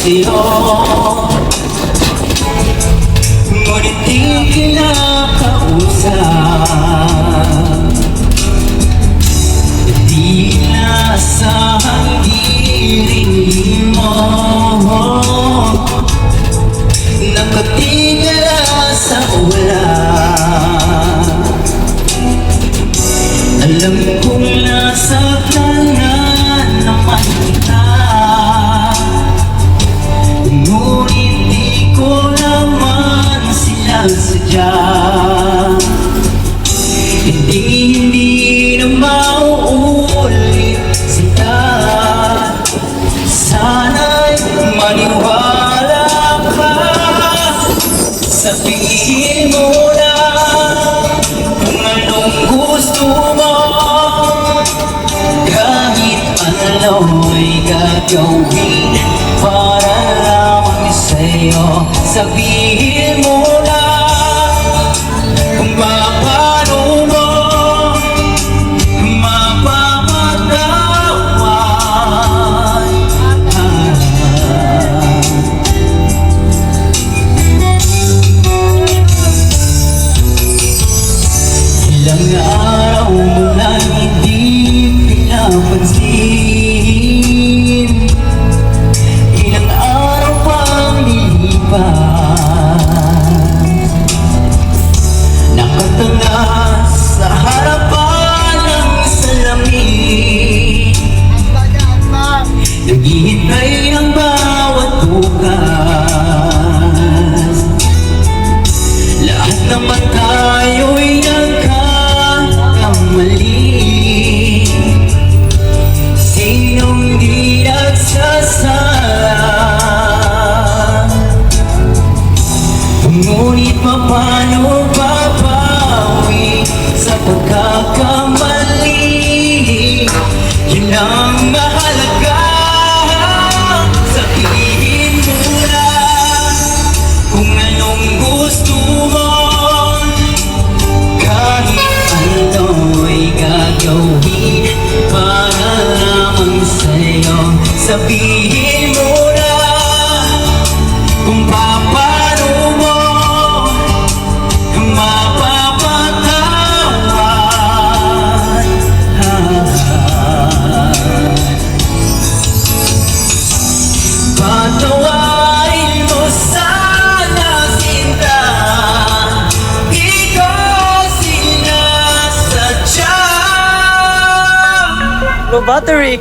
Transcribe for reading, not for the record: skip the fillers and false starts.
sa'yo, ngunit di kinakausap. Di nasahang hiling mo, nakatingala sa ulan. Alam kong nasaktan na naman kita, ngunit di ko naman sila sadya. Hindi na mauulit sila. Sana'y maniwala ka, sabihin mo na kung anong gusto mo. Kahit ano'y gagawin para lamang sa'yo. Sabihin mo na kung paano mo mapapatawad. Ilang araw mo na hindi pinapansin, ilang araw pang lilipas, nakatanga sa harapan ng salamin, naghihintay ng bawat bukas. Lahat naman tayo'y nagkakamali, sinong di nagsasala? Ngunit paano babawi sa pagkakamali? Yun ang mahalaga. Sabihin mo na kung anong gusto mo. Kahit ano'y gagawin para lamang sa'yo. Sabihin mo na kung paano mo mapapatawad. Patawarin mo sana sinta, di ko sinasadya. Low battery.